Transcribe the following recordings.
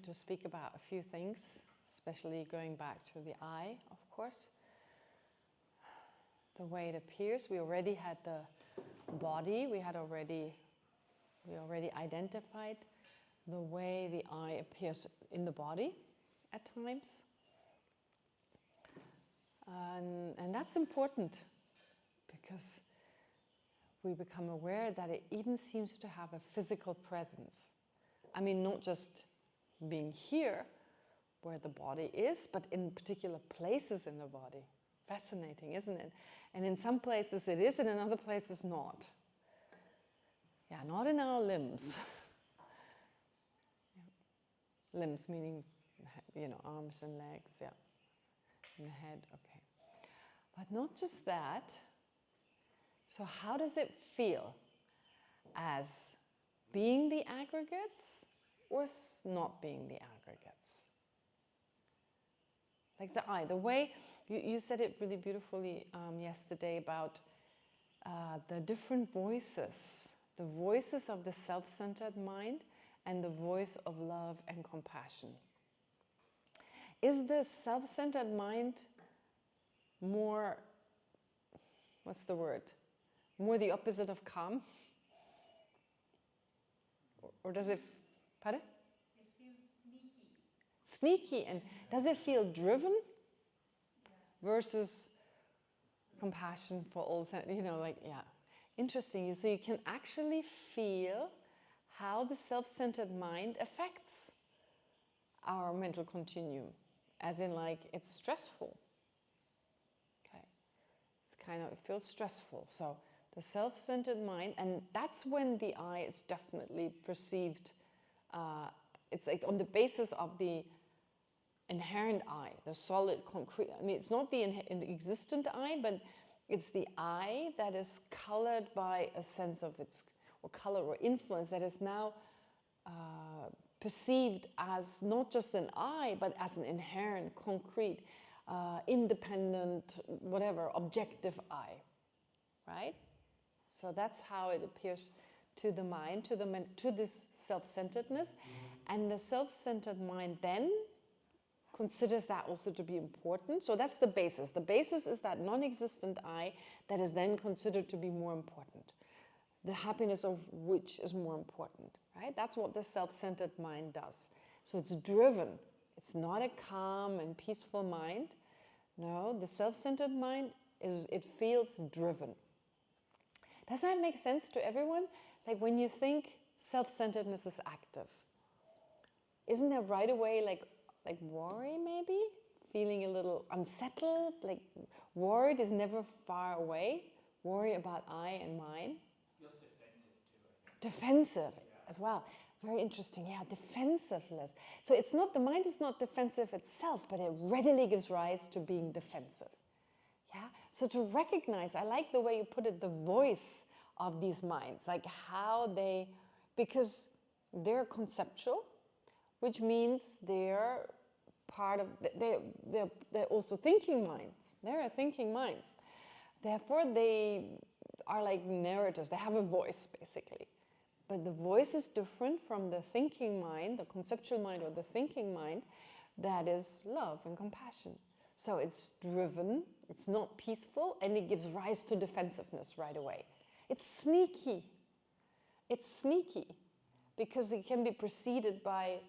to speak about a few things, especially going back to the eye, of course. The way it appears. We already had the body, we already identified the way the eye appears in the body at times. And that's important because we become aware that it even seems to have a physical presence. I mean, not just being here where the body is, but in particular places in the body. Fascinating, isn't it? And in some places it is, and in other places not. Yeah, not in our limbs. Yeah. Limbs meaning, arms and legs, yeah. And the head, okay. But not just that. So how does it feel as being the aggregates or not being the aggregates? Like the eye, the way, you said it really beautifully yesterday about the different voices, the voices of the self-centered mind and the voice of love and compassion. Is the self-centered mind more, what's the word? More the opposite of calm? Or does it, pardon? It feels sneaky. Sneaky, and does it feel driven? Yeah. Versus compassion for all, yeah. Interesting, so you can actually feel how the self-centered mind affects our mental continuum, as in it's stressful. Okay, it feels stressful. So the self-centered mind, and that's when the I is definitely perceived, it's like on the basis of the inherent I, the solid, concrete. I mean, it's not the existent I, but it's the I that is colored by a sense of its, or color or influence that is now perceived as not just an I, but as an inherent, concrete, independent, whatever, objective I, right? So that's how it appears to the mind, to this self-centeredness. And the self-centered mind then considers that also to be important. So that's the basis. The basis is that non-existent I that is then considered to be more important. The happiness of which is more important, right? That's what the self-centered mind does. So it's driven. It's not a calm and peaceful mind. No, the self-centered mind it feels driven. Does that make sense to everyone? Like when you think self-centeredness is active, isn't there right away like worry maybe? Feeling a little unsettled, like worried is never far away. Worry about I and mine. Feels defensive too, I think. Defensive as well. Very interesting, yeah, defensiveness. So it's not, the mind is not defensive itself, but it readily gives rise to being defensive. Yeah, so to recognize, I like the way you put it, the voice of these minds, like how they, because they're conceptual, which means they're part of, they're also thinking minds. They're thinking minds. Therefore, they are like narrators. They have a voice, basically. But the voice is different from the thinking mind, the conceptual mind or the thinking mind, that is love and compassion. So it's driven, it's not peaceful, and it gives rise to defensiveness right away. It's sneaky. It's sneaky because it can be preceded by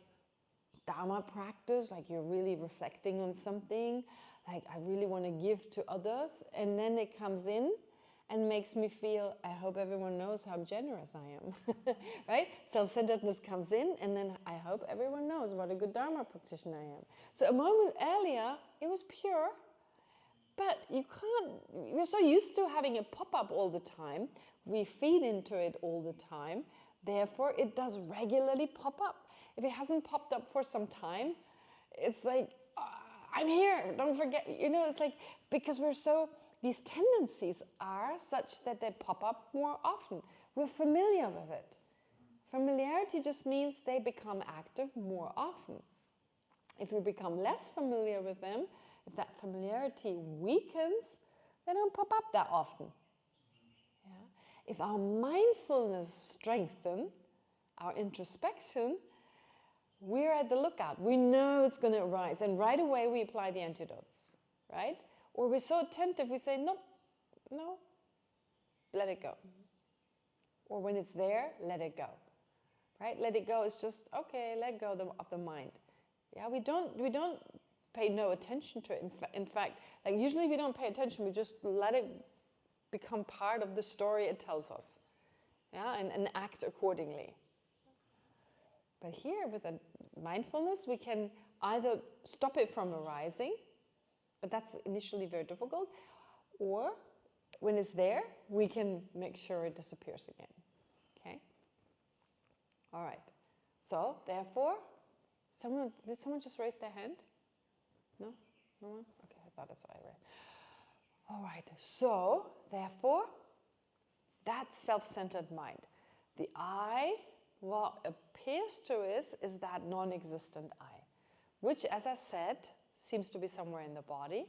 Dharma practice, like you're really reflecting on something, like I really want to give to others, and then it comes in and makes me feel, I hope everyone knows how generous I am, right? Self-centeredness comes in, and then I hope everyone knows what a good Dharma practitioner I am. So a moment earlier, it was pure, but you can't, we're so used to having it pop up all the time, we feed into it all the time, therefore it does regularly pop up. If it hasn't popped up for some time, it's like, I'm here, don't forget, it's like, because we're so, these tendencies are such that they pop up more often. We're familiar with it. Familiarity just means they become active more often. If we become less familiar with them, if that familiarity weakens, they don't pop up that often. Yeah? If our mindfulness strengthens, our introspection, we're at the lookout. We know it's going to arise, and right away we apply the antidotes, right? Or we're so attentive, we say, no, no, let it go. Or when it's there, let it go, right? Let it go is just, okay, let go of the mind. Yeah, we don't pay no attention to it. In fact, like usually we don't pay attention, we just let it become part of the story it tells us, yeah, and act accordingly. But here, with a mindfulness, we can either stop it from arising, but that's initially very difficult, or when it's there, we can make sure it disappears again. Okay? All right. So, therefore, did someone just raise their hand? No? No one? Okay, I thought that's what I read. All right. So, therefore, that self-centered mind. The I, what appears to us is that non-existent I, which, as I said, seems to be somewhere in the body.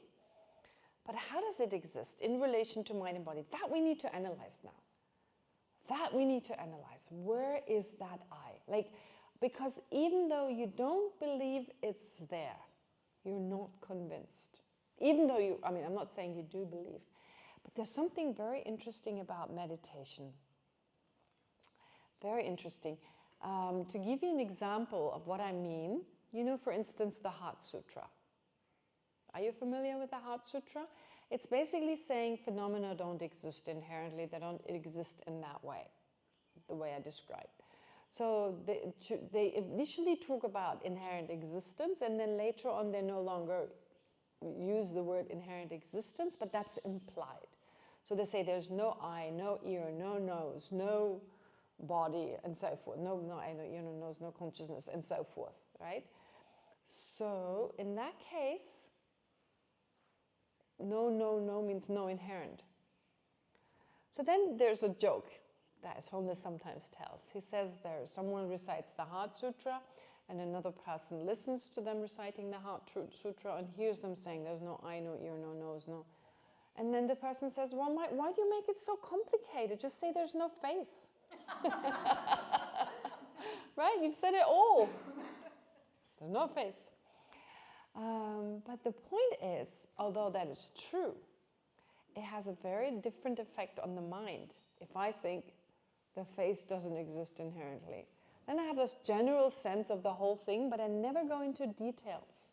But how does it exist in relation to mind and body? That we need to analyze now. That we need to analyze. Where is that I? Because even though you don't believe it's there, you're not convinced. Even though I'm not saying you do believe, but there's something very interesting about meditation. Very interesting. To give you an example of what I mean, for instance, the Heart Sutra. Are you familiar with the Heart Sutra? It's basically saying phenomena don't exist inherently, they don't exist in that way, the way I described. So they initially talk about inherent existence, and then later on they no longer use the word inherent existence, but that's implied. So they say there's no eye, no ear, no nose, no body, and so forth. No eye, no ear, no nose, no consciousness, and so forth, right? So in that case, no means no inherent. So then there's a joke that his Holiness sometimes tells. He says someone recites the Heart Sutra, and another person listens to them reciting the Heart Sutra and hears them saying there's no eye, no ear, no nose, no. And then the person says, well, why do you make it so complicated? Just say there's no face. Right? You've said it all. There's no face. But the point is, although that is true, it has a very different effect on the mind. If I think the face doesn't exist inherently, then I have this general sense of the whole thing, but I never go into details.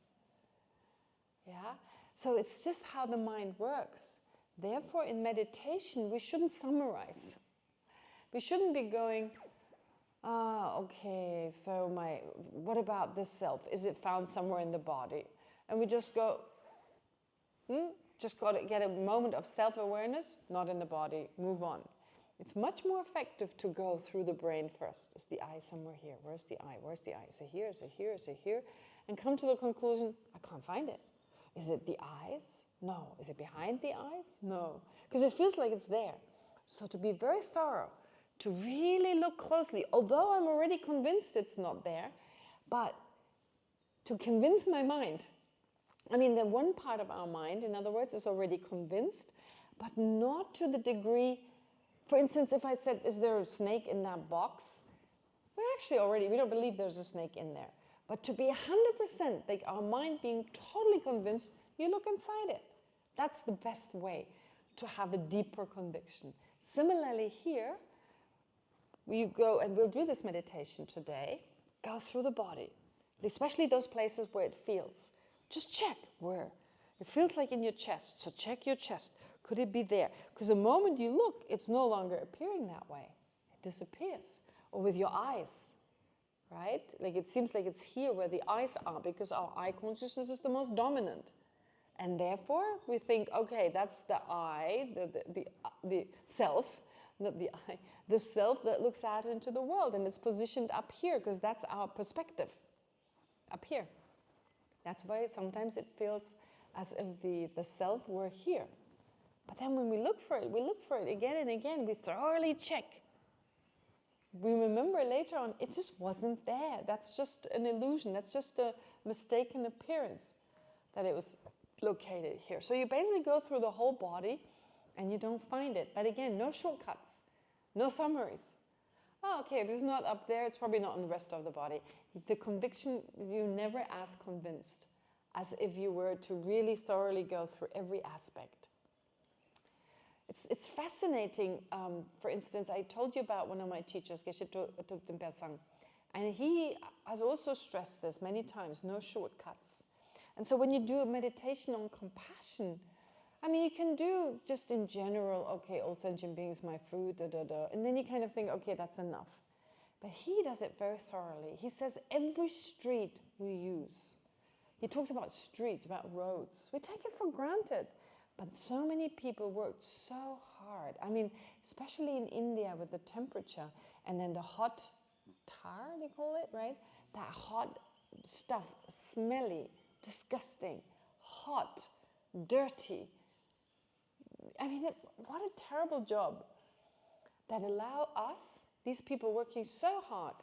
Yeah? So it's just how the mind works. Therefore, in meditation, we shouldn't summarize. We shouldn't be going, okay, so what about this self? Is it found somewhere in the body? And we just go, just got to get a moment of self-awareness, not in the body, move on. It's much more effective to go through the brain first. Is the eye somewhere here? Where's the eye? Where's the eye? Is it here? Is it here? Is it here? And come to the conclusion, I can't find it. Is it the eyes? No. Is it behind the eyes? No. Because it feels like it's there. So to be very thorough, to really look closely, although I'm already convinced it's not there, but to convince my mind. I mean, the one part of our mind, in other words, is already convinced, but not to the degree. For instance, if I said, is there a snake in that box? We don't believe there's a snake in there. But to be 100%, like our mind being totally convinced, you look inside it. That's the best way to have a deeper conviction. Similarly here, you go, and we'll do this meditation today, go through the body, especially those places where it feels. Just check where. It feels like in your chest, so check your chest. Could it be there? Because the moment you look, it's no longer appearing that way. It disappears. Or with your eyes, right? Like it seems like it's here where the eyes are, because our eye consciousness is the most dominant. And therefore, we think, okay, that's the I, the self, not the I, the self that looks out into the world, and it's positioned up here, because that's our perspective, up here. That's why sometimes it feels as if the self were here. But then when we look for it again and again, we thoroughly check. We remember later on, it just wasn't there. That's just an illusion. That's just a mistaken appearance that it was located here. So you basically go through the whole body and you don't find it. But again, no shortcuts, no summaries. Oh, okay, if it's not up there, it's probably not in the rest of the body. The conviction, you never as convinced as if you were to really thoroughly go through every aspect. It's fascinating. For instance, I told you about one of my teachers, Geshema Kelsang, and he has also stressed this many times, no shortcuts. And so when you do a meditation on compassion, I mean, you can do just in general, okay, all sentient beings, my food, da, da, da. And then you kind of think, okay, that's enough. But he does it very thoroughly. He says every street we use. He talks about streets, about roads. We take it for granted. But so many people worked so hard. I mean, especially in India with the temperature and then the hot tar, they call it, right? That hot stuff, smelly, disgusting, hot, dirty. I mean, what a terrible job that allow us, these people working so hard.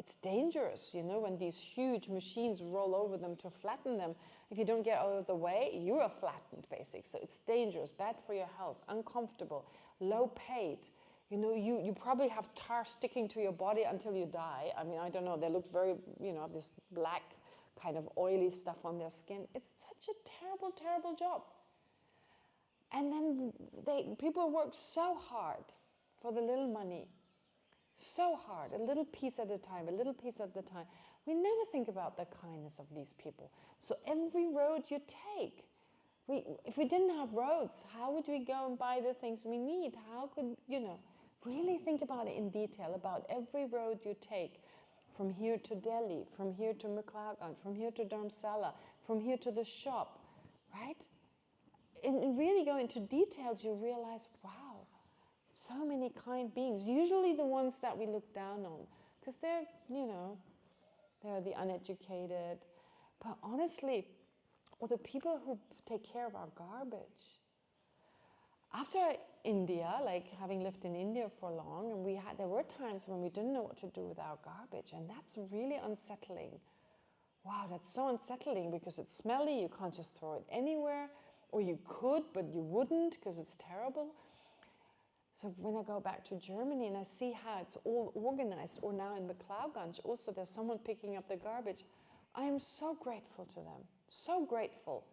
It's dangerous, you know, when these huge machines roll over them to flatten them. If you don't get out of the way, you are flattened, basically. So it's dangerous, bad for your health, uncomfortable, low paid. You know, you probably have tar sticking to your body until you die. I mean, I don't know, they look very, you know, this black kind of oily stuff on their skin. It's such a terrible, terrible job. And then people work so hard for the little money. So hard, a little piece at a time, a little piece at a time. We never think about the kindness of these people. So every road you take, if we didn't have roads, how would we go and buy the things we need? How could, you know, really think about it in detail, about every road you take, from here to Delhi, from here to Mahayana, from here to Dharamshala, from here to the shop, right? And really go into details, you realize, wow, so many kind beings, usually the ones that we look down on, because they're, you know, they're the uneducated. But honestly, or the people who take care of our garbage. After India, like having lived in India for long, and there were times when we didn't know what to do with our garbage, and that's really unsettling. Wow, that's so unsettling because it's smelly, you can't just throw it anywhere, or you could, but you wouldn't because it's terrible. So when I go back to Germany and I see how it's all organized, or now in Mahayana also there's someone picking up the garbage, I am so grateful to them, so grateful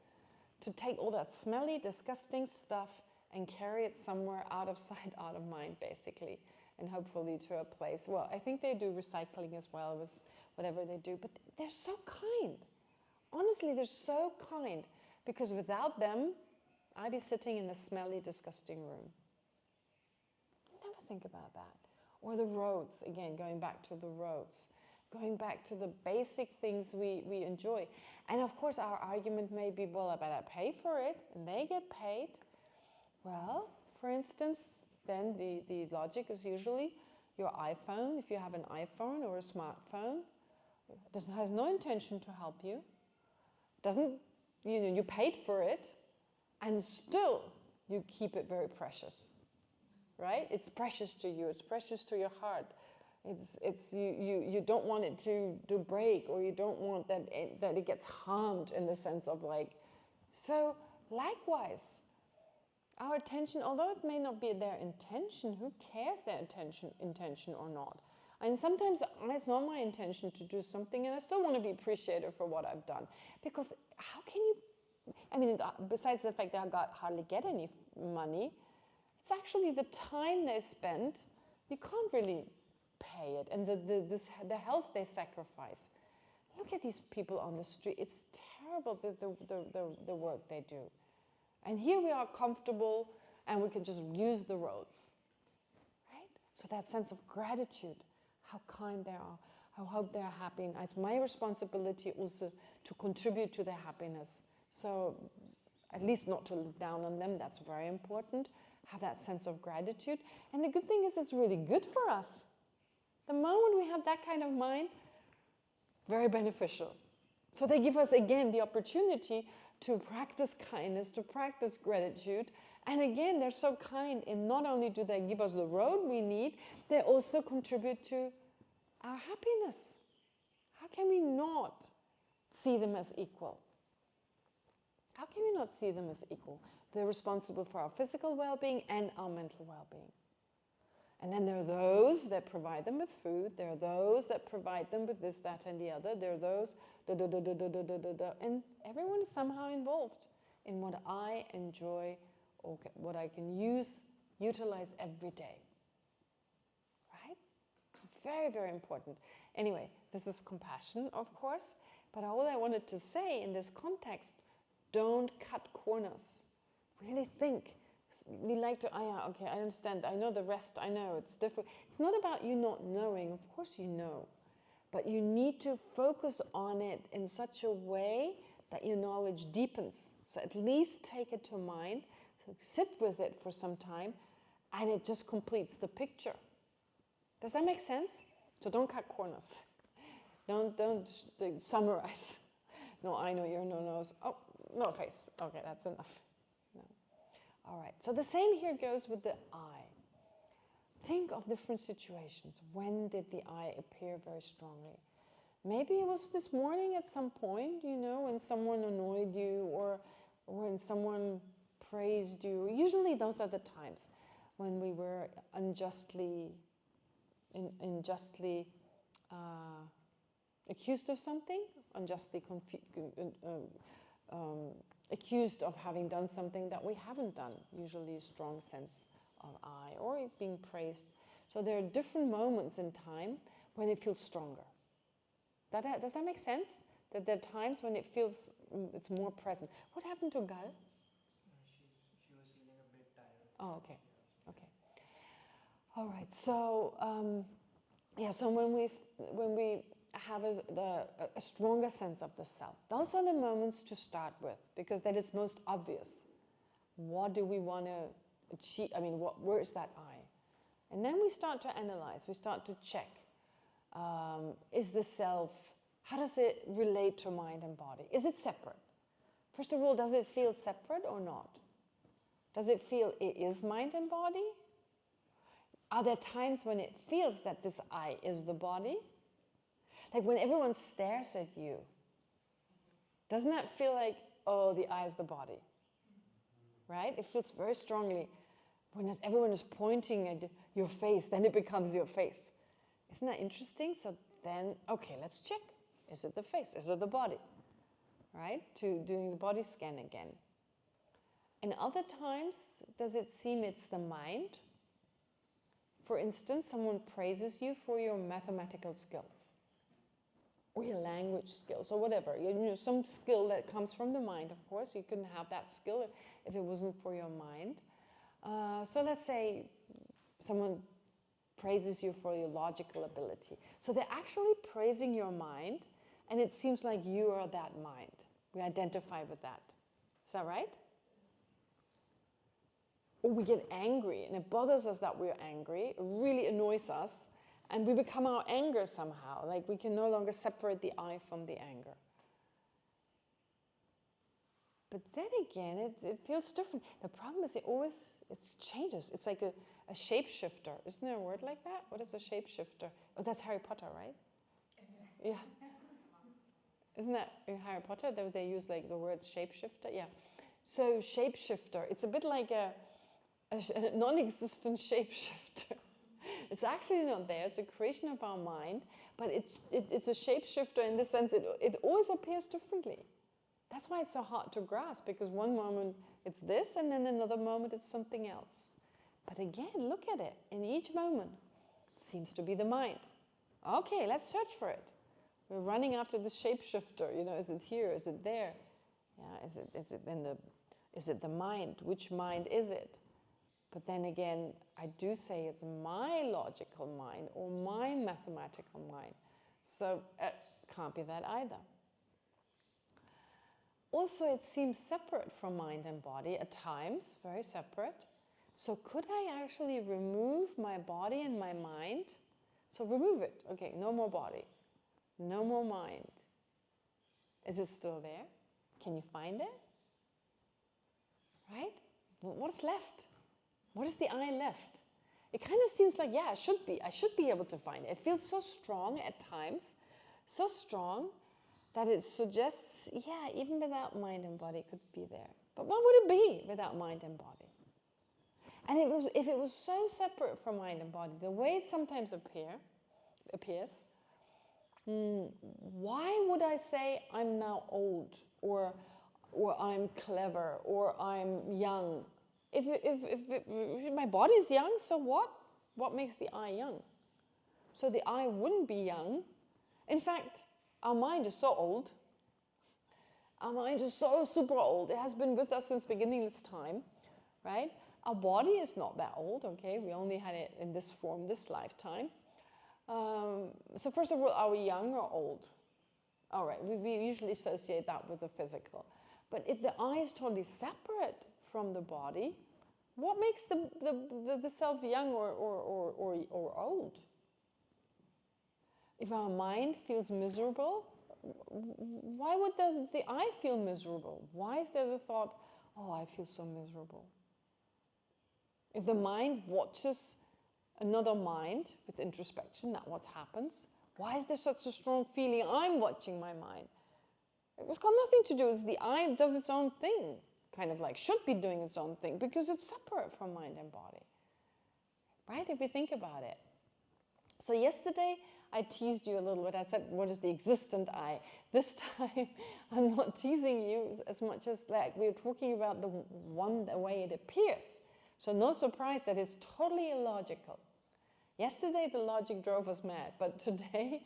to take all that smelly, disgusting stuff and carry it somewhere out of sight, out of mind, basically, and hopefully to a place. Well, I think they do recycling as well with whatever they do, but they're so kind. Honestly, they're so kind, because without them, I'd be sitting in a smelly, disgusting room. Never think about that. Or the roads, again, going back to the roads, going back to the basic things we enjoy. And of course, our argument may be, well, I better pay for it, and they get paid. Well, for instance, then the logic is usually your iPhone, if you have an iPhone or a smartphone, has no intention to help you, doesn't, you know, you paid for it, and still you keep it very precious, right? It's precious to you, it's precious to your heart. You don't want it to break, or you don't want that it gets harmed in the sense of like, so likewise, our attention, although it may not be their intention, who cares their intention or not? And sometimes it's not my intention to do something, and I still want to be appreciated for what I've done. Because how can you, I mean, besides the fact that I hardly get any money, it's actually the time they spend, you can't really pay it, and the health they sacrifice. Look at these people on the street. It's terrible, the work they do. And here we are comfortable, and we can just use the roads, right? So that sense of gratitude, how kind they are, I hope they're happy, and it's my responsibility also to contribute to their happiness. So at least not to look down on them, that's very important. Have that sense of gratitude. And the good thing is it's really good for us. The moment we have that kind of mind, very beneficial. So they give us, again, the opportunity to practice kindness, to practice gratitude. And again, they're so kind in not only do they give us the road we need, they also contribute to our happiness. How can we not see them as equal? How can we not see them as equal? They're responsible for our physical well-being and our mental well-being. And then there are those that provide them with food. There are those that provide them with this, that, and the other. There are those, and everyone is somehow involved in what I enjoy or what I can utilize every day. Right? Very, very important. Anyway, this is compassion, of course. But all I wanted to say in this context, don't cut corners. Really think. We like to, okay, I understand, I know the rest, I know, it's different. It's not about you not knowing, of course you know, but you need to focus on it in such a way that your knowledge deepens. So at least take it to mind, so sit with it for some time, and it just completes the picture. Does that make sense? So don't cut corners. Don't summarize. No, I know your no-nos. Oh, no face. Okay, that's enough. All right, so the same here goes with the I. Think of different situations. When did the I appear very strongly? Maybe it was this morning at some point, you know, when someone annoyed you or when someone praised you. Usually those are the times when we were unjustly accused of something, unjustly accused of having done something that we haven't done, usually a strong sense of I, or being praised. So there are different moments in time when it feels stronger. Does that make sense? That there are times when it feels, it's more present. What happened to Gal? She was feeling a bit tired. Oh, okay. Okay. All right. So, so when we have a stronger sense of the self, those are the moments to start with, because that is most obvious. What do we want to achieve? I mean, where is that I? And then we start to analyze. We start to check. Is the self, how does it relate to mind and body? Is it separate? First of all, does it feel separate or not? Does it feel it is mind and body? Are there times when it feels that this I is the body? Like when everyone stares at you, doesn't that feel like, oh, the I is the body? Right? It feels very strongly. When everyone is pointing at your face, then it becomes your face. Isn't that interesting? So then, okay, let's check. Is it the face? Is it the body? Right? To doing the body scan again. And other times, does it seem it's the mind? For instance, someone praises you for your mathematical skills, or your language skills, or whatever. You know, some skill that comes from the mind, of course. You couldn't have that skill if it wasn't for your mind. So let's say someone praises you for your logical ability. So they're actually praising your mind, and it seems like you are that mind. We identify with that. Is that right? Or we get angry, and it bothers us that we're angry. It really annoys us, and we become our anger somehow. Like we can no longer separate the I from the anger. But then again, it feels different. The problem is it changes. It's like a shapeshifter. Isn't there a word like that? What is a shapeshifter? Oh, that's Harry Potter, right? Yeah. Isn't that in Harry Potter? They use like the words shapeshifter? Yeah. So shapeshifter, it's a bit like a non-existent shapeshifter. It's actually not there. It's a creation of our mind, but it's a shapeshifter in the sense it always appears differently. That's why it's so hard to grasp, because one moment it's this, and then another moment it's something else. But again, look at it. In each moment, it seems to be the mind. Okay, let's search for it. We're running after the shapeshifter. You know, is it here? Is it there? Yeah, is it the mind? Which mind is it? But then again, I do say it's my logical mind or my mathematical mind. So it can't be that either. Also, it seems separate from mind and body at times, very separate. So could I actually remove my body and my mind? So remove it. Okay, no more body, no more mind. Is it still there? Can you find it? Right? What's left? What is the I left? It kind of seems like, yeah, I should be able to find it. It feels so strong at times, so strong that it suggests, yeah, even without mind and body it could be there. But what would it be without mind and body? And if it was so separate from mind and body, the way it sometimes appears, why would I say I'm now old, or I'm clever, or I'm young? If my body's young, so what? What makes the I young? So the I wouldn't be young. In fact, our mind is so old. Our mind is so super old. It has been with us since beginningless time, right? Our body is not that old, okay? We only had it in this form, this lifetime. So first of all, are we young or old? All right, we usually associate that with the physical. But if the I is totally separate from the body, what makes the self young or old? If our mind feels miserable, why would the I feel miserable? Why is there the thought, oh, I feel so miserable? If the mind watches another mind with introspection, that's what happens. Why is there such a strong feeling I'm watching my mind? It's got nothing to do with the I does its own thing, kind of like should be doing its own thing because it's separate from mind and body, right? If we think about it. So yesterday I teased you a little bit. I said, what is the existent I? This time I'm not teasing you as much as like we're talking about the way it appears. So no surprise that it's totally illogical. Yesterday the logic drove us mad, but today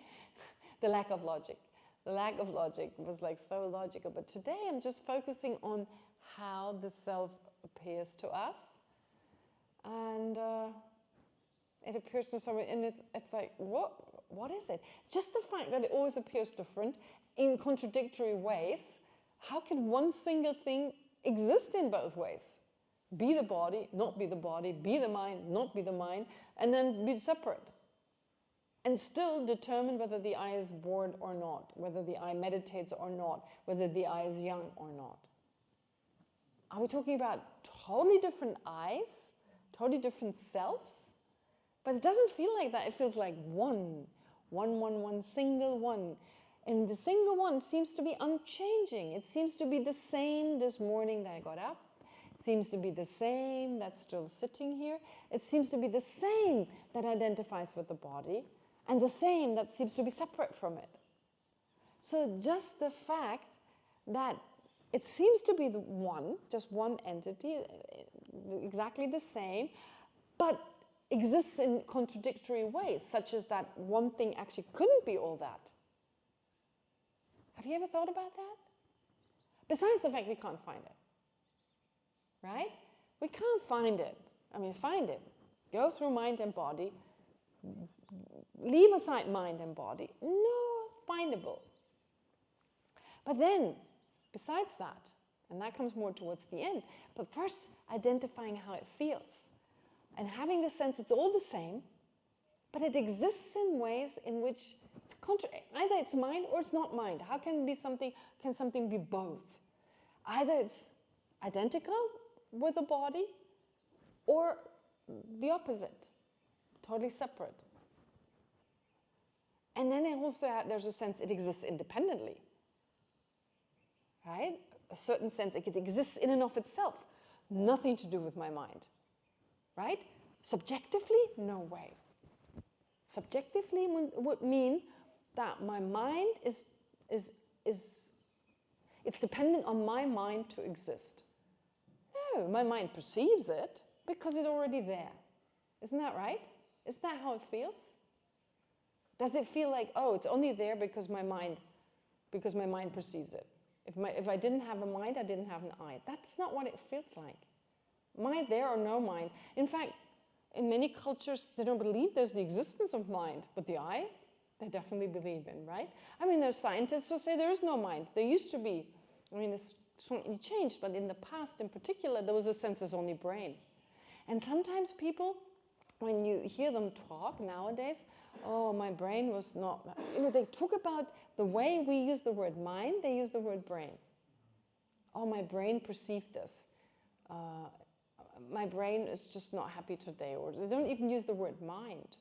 the lack of logic. The lack of logic was like so logical. But today I'm just focusing on how the self appears to us. And it appears to someone, and it's like, what is it? Just the fact that it always appears different in contradictory ways. How can one single thing exist in both ways? Be the body, not be the body, be the mind, not be the mind, and then be separate. And still determine whether the I is bored or not, whether the I meditates or not, whether the I is young or not. Are we talking about totally different I's, totally different selves? But it doesn't feel like that. It feels like one, single one. And the single one seems to be unchanging. It seems to be the same this morning that I got up. It seems to be the same that's still sitting here. It seems to be the same that identifies with the body, and the same that seems to be separate from it. So just the fact that it seems to be the one, just one entity, exactly the same, but exists in contradictory ways, such as that one thing actually couldn't be all that. Have you ever thought about that? Besides the fact we can't find it. Right? We can't find it. I mean, find it. Go through mind and body. Leave aside mind and body. No, findable. But then, besides that, and that comes more towards the end, but first identifying how it feels. And having the sense it's all the same, but it exists in ways in which it's either it's mind or it's not mind. How can something be both? Either it's identical with the body or the opposite, totally separate. And then there's a sense it exists independently, right? A certain sense it exists in and of itself, nothing to do with my mind, right? Subjectively, no way. Subjectively would mean that my mind is it's dependent on my mind to exist. No, my mind perceives it because it's already there. Isn't that right? Isn't that how it feels? Does it feel like, oh, it's only there because my mind perceives it? If I didn't have a mind, I didn't have an I. That's not what it feels like. Mind there or no mind. In fact, in many cultures, they don't believe there's the existence of mind, but the I, they definitely believe in, right? I mean, there's scientists who say there is no mind. There used to be. I mean, it's slightly changed, but in the past, in particular, there was a sense there's only brain. And sometimes people, when you hear them talk nowadays, oh, my brain was not, they talk about the way we use the word mind, they use the word brain. Oh, my brain perceived this. My brain is just not happy today, or they don't even use the word mind.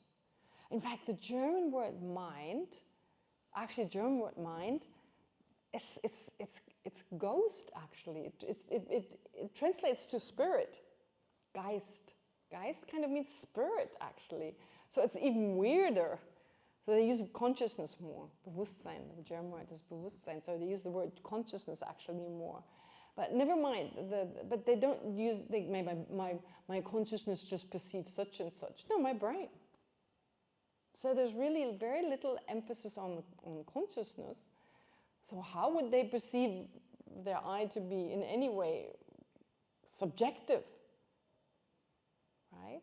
In fact, the German word mind, it's ghost, actually. It translates to spirit, Geist. Geist kind of means spirit, actually. So it's even weirder. So they use consciousness more. Bewusstsein, the German word is Bewusstsein. So they use the word consciousness actually more. But never mind. But they don't use, my consciousness just perceives such and such. No, my brain. So there's really very little emphasis on consciousness. So how would they perceive their I to be in any way subjective? Right?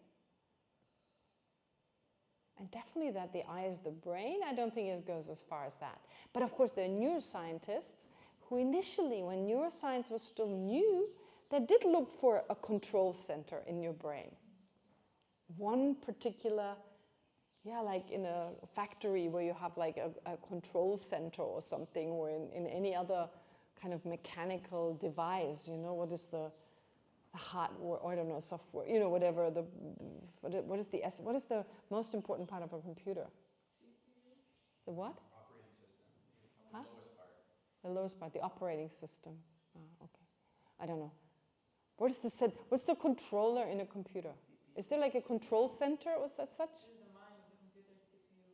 And definitely that the I is the brain, I don't think it goes as far as that. But of course there are neuroscientists who initially, when neuroscience was still new, they did look for a control center in your brain. One particular, like in a factory where you have like a control center or something, or in any other kind of mechanical device, what is the hardware, or I don't know, software, whatever, what is the most important part of a computer? CPU. The what? Operating system, the Huh? lowest part. The lowest part, the operating system. Oh, okay. I don't know. What's the controller in a computer? Is there like a control center or such? This is the mind of the computer, CPU.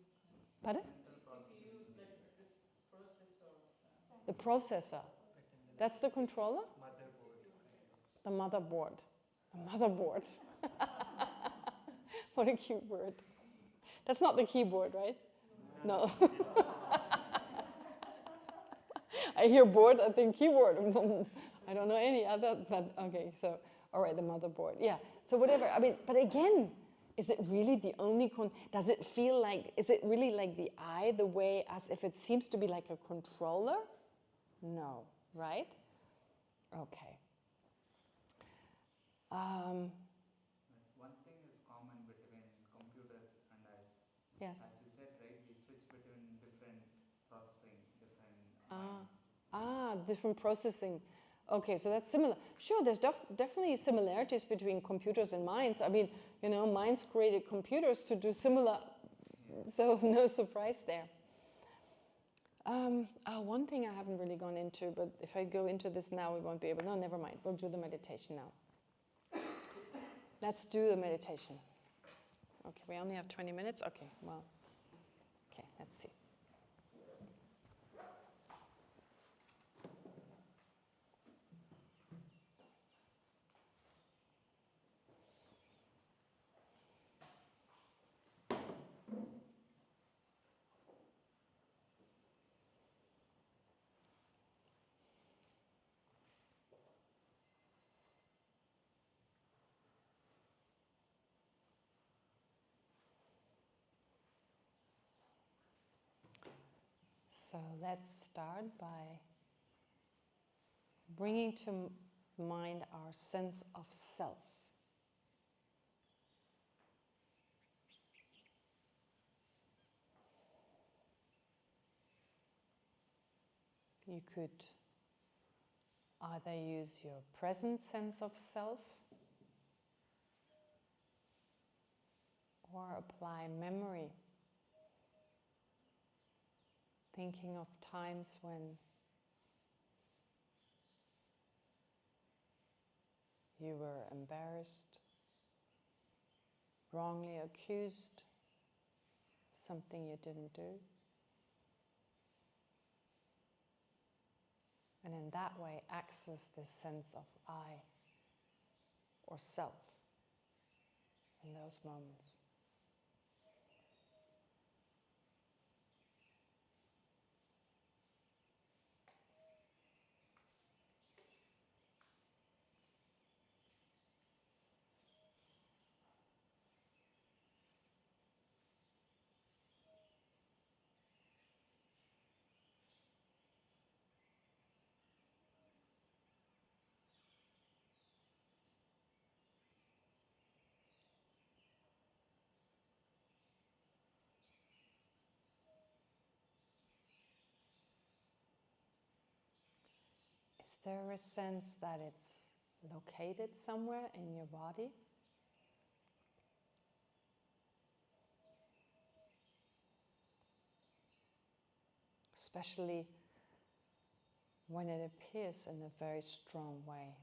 Pardon? CPU, like this processor. The processor. That's the controller? Motherboard. The motherboard. The motherboard. What a cute word. That's not the keyboard, right? No. I hear board, I think keyboard. I don't know any other, but okay, so, all right, the motherboard. Yeah, so whatever, I mean, but again, is it really the only, does it feel like, is it really like the I, the way as if it seems to be like a controller? No, right? Okay. One thing is common between computers and us. Yes. As you said, right, we switch between different processing, different minds. Different processing. Okay, so that's similar. Sure, there's definitely similarities between computers and minds. I mean, minds created computers to do similar, so no surprise there. One thing I haven't really gone into, but if I go into this now, we won't be able. No, never mind. We'll do the meditation now. Let's do the meditation. Okay, we only have 20 minutes. Okay, well, okay, let's see. So let's start by bringing to mind our sense of self. You could either use your present sense of self or apply memory, thinking of times when you were embarrassed, wrongly accused of something you didn't do. And in that way, access this sense of I or self in those moments. Is there a sense that it's located somewhere in your body? Especially when it appears in a very strong way.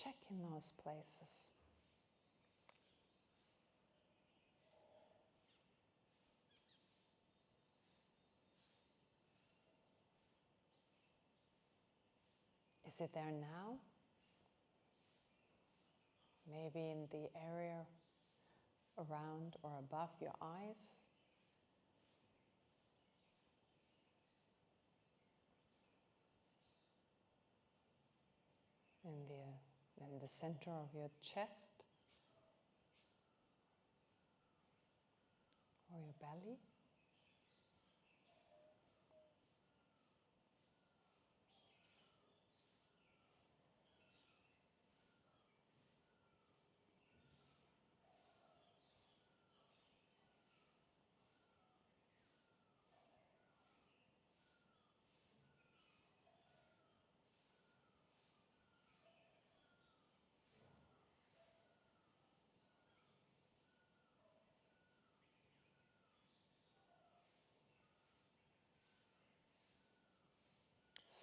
check in those places. Is it there now? Maybe in the area around or above your eyes? In the center of your chest? Or your belly?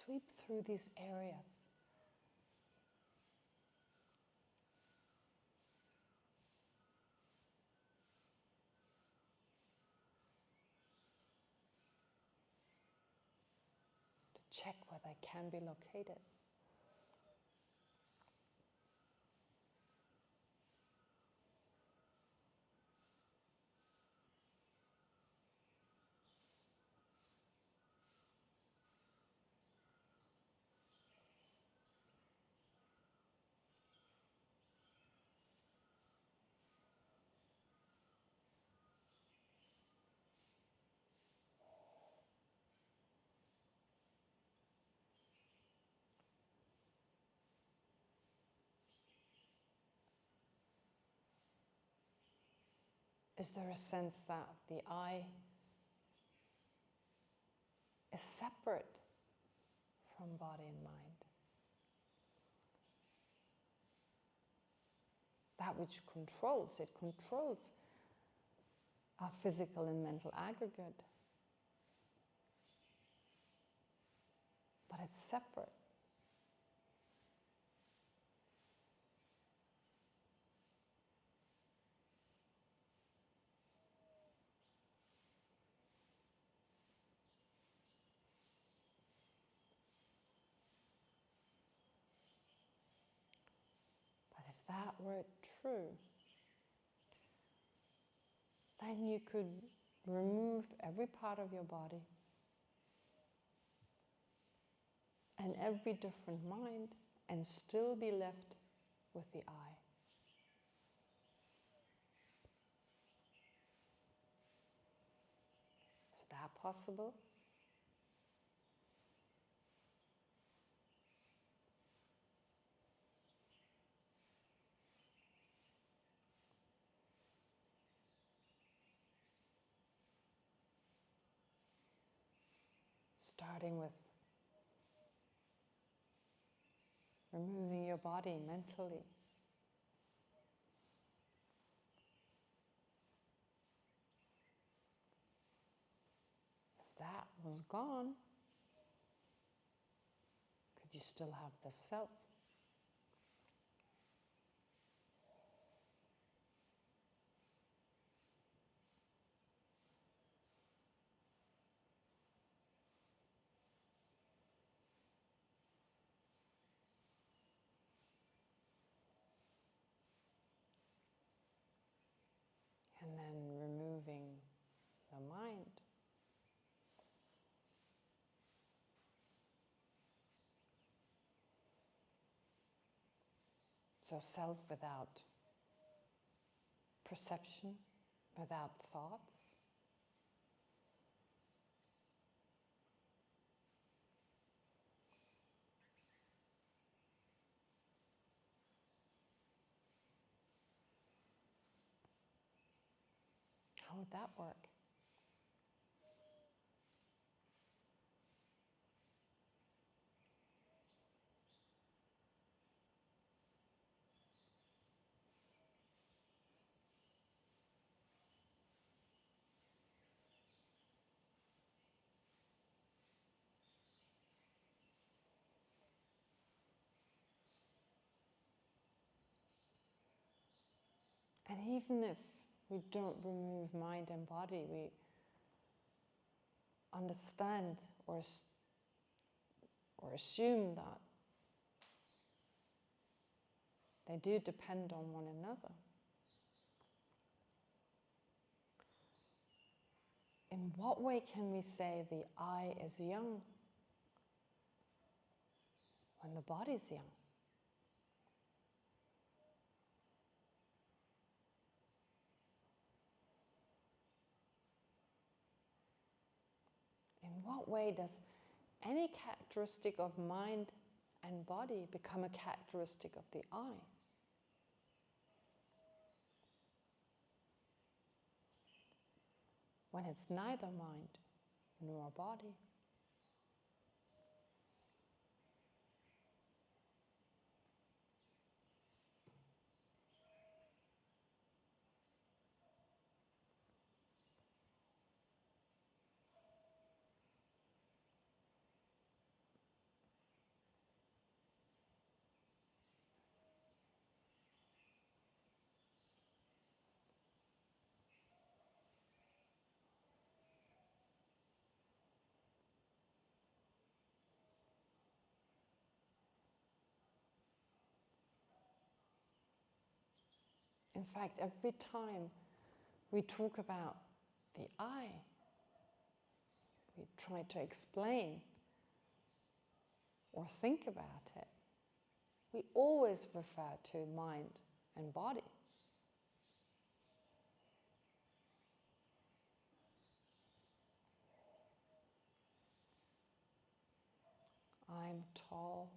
Sweep through these areas. To check where they can be located. Is there a sense that the eye is separate from body and mind? That which controls, it controls our physical and mental aggregate. But it's separate. But if that were true, then you could remove every part of your body and every different mind and still be left with the eye. Is that possible? Starting with removing your body mentally. If that was gone, could you still have the self? And then removing the mind. So self without perception, without thoughts. How would that work? even if we don't remove mind and body, we understand or assume that they do depend on one another. In what way can we say the I is young when the body's young? In what way does any characteristic of mind and body become a characteristic of the I? When it's neither mind nor body. In fact, every time we talk about the I, we try to explain or think about it, we always refer to mind and body. I'm tall.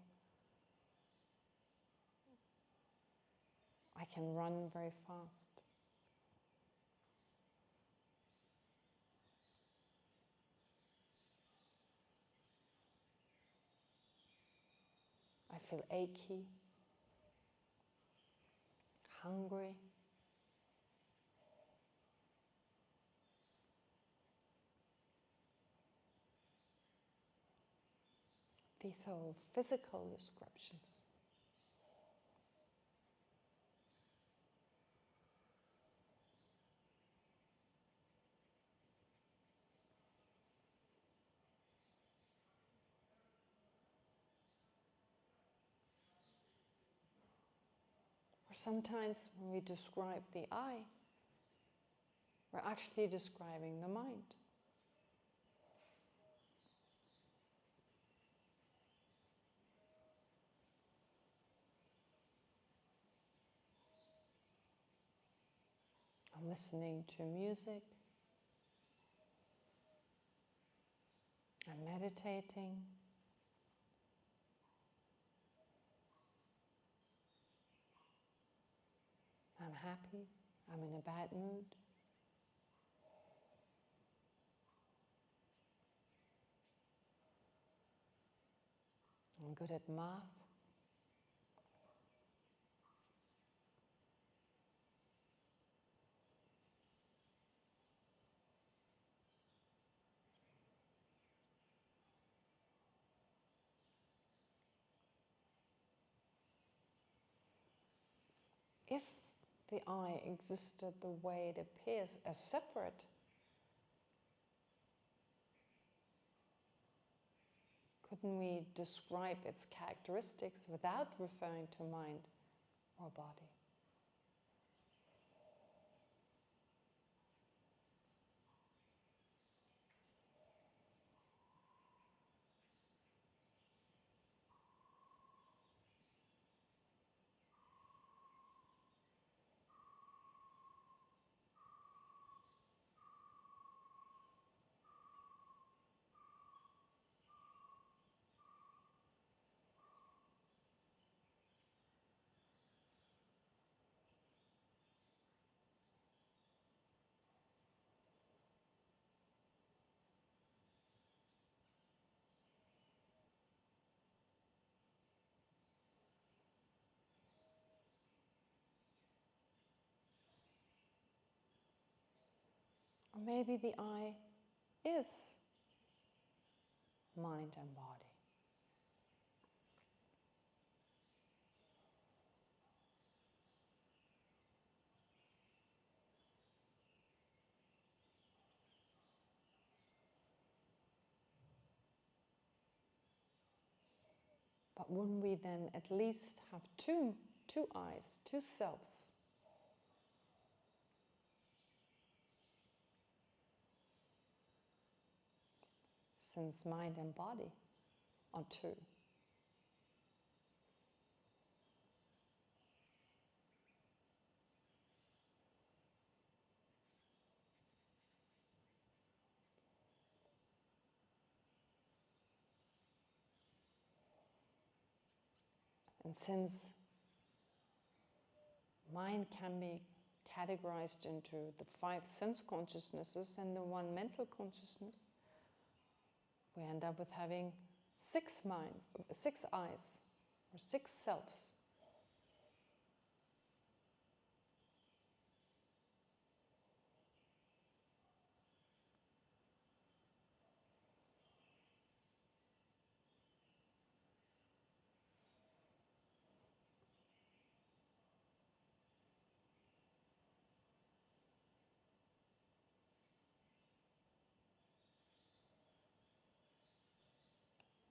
I can run very fast. I feel achy, hungry. These are all physical descriptions. Or sometimes when we describe the I, we're actually describing the mind. I'm listening to music. I'm meditating. I'm happy. I'm in a bad mood. I'm good at math. If the I existed the way it appears as separate, couldn't we describe its characteristics without referring to mind or body? Or maybe the I is mind and body. But wouldn't we then at least have two eyes, two selves? Since mind and body are two. And since mind can be categorized into the 5 sense consciousnesses and the 1 mental consciousness, we end up with having 6 minds, 6 eyes, or 6 selves.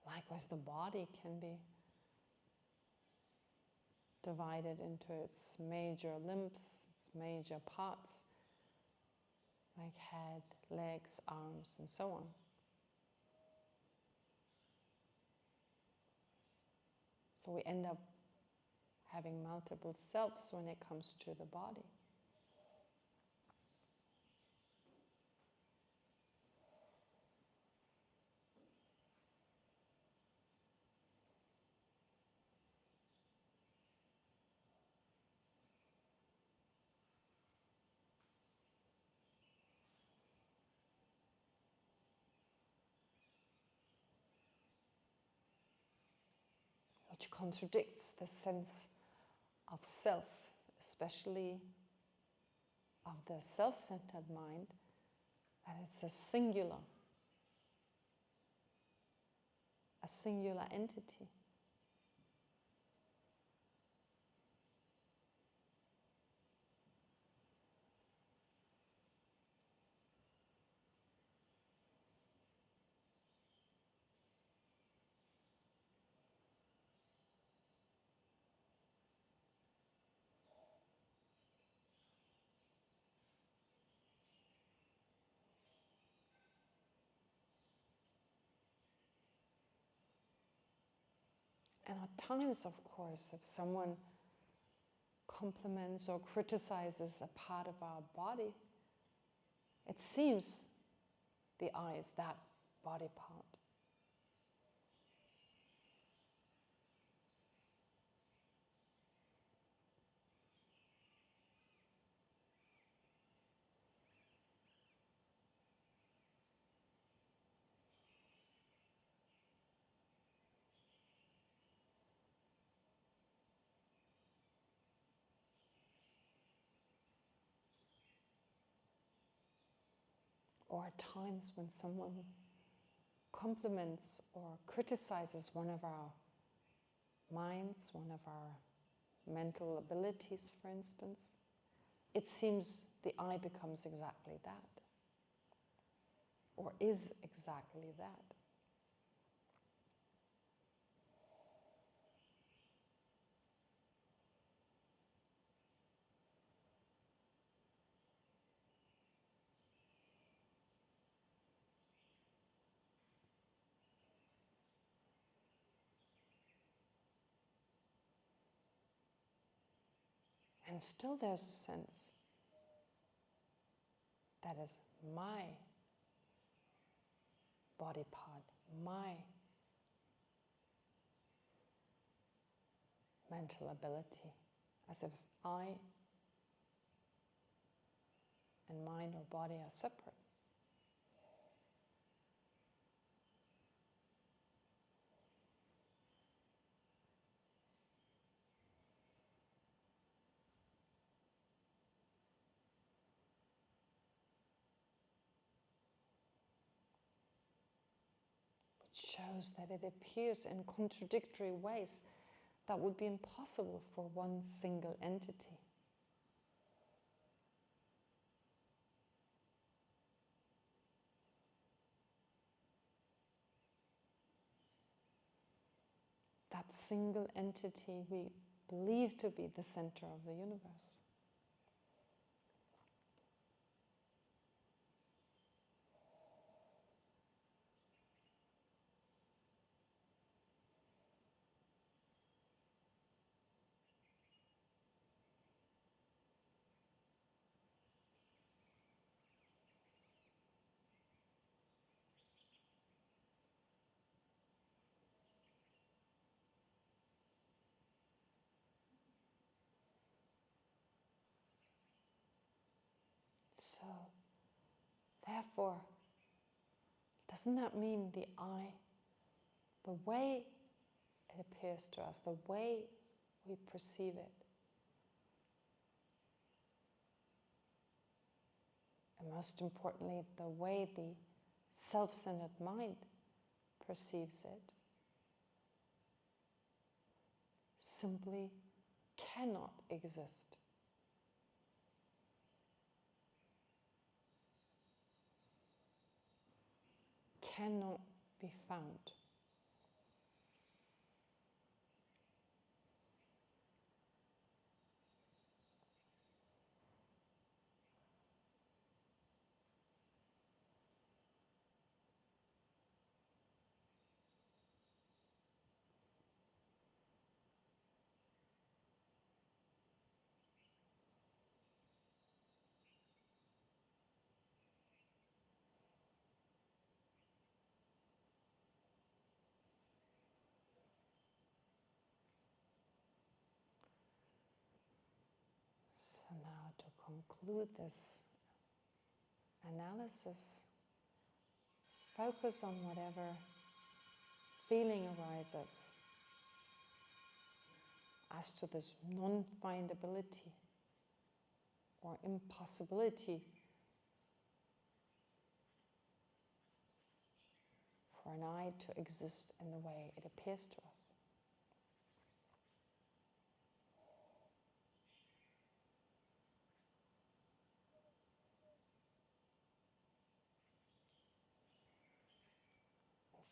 Likewise, the body can be divided into its major limbs, its major parts, like head, legs, arms, and so on. So we end up having multiple selves when it comes to the body. Which contradicts the sense of self, especially of the self-centered mind, that it's a singular entity. And at times, of course, if someone compliments or criticizes a part of our body, it seems the eye is that body part. Or at times when someone compliments or criticizes one of our minds, one of our mental abilities, for instance, it seems the I becomes exactly that, or is exactly that. And still there's a sense that is my body part, my mental ability, as if I and mind or body are separate. Shows that it appears in contradictory ways that would be impossible for one single entity. That that single entity we believe to be the center of the universe. So, therefore, doesn't that mean the I, the way it appears to us, the way we perceive it, and most importantly, the way the self-centered mind perceives it, simply cannot exist? Cannot be found. So now to conclude this analysis, focus on whatever feeling arises as to this non-findability or impossibility for an I to exist in the way it appears to us.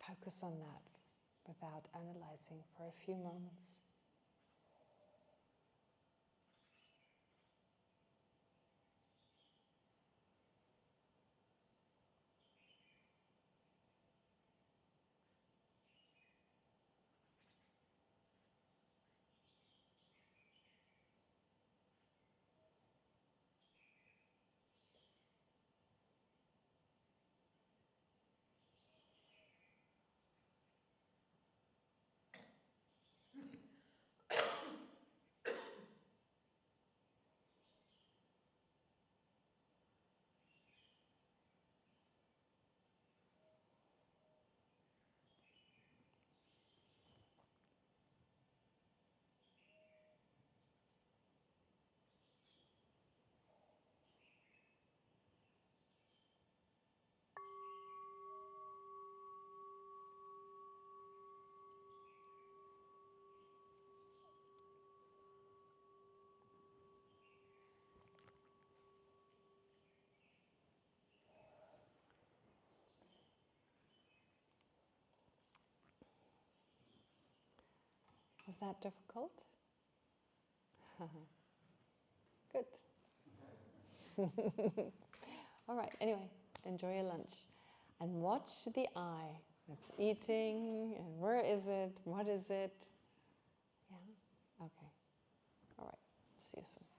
Focus on that without analyzing for a few moments. Was that difficult? Good. All right, anyway, enjoy your lunch. And watch the eye that's eating, and where is it, what is it? Yeah? Okay. All right, see you soon.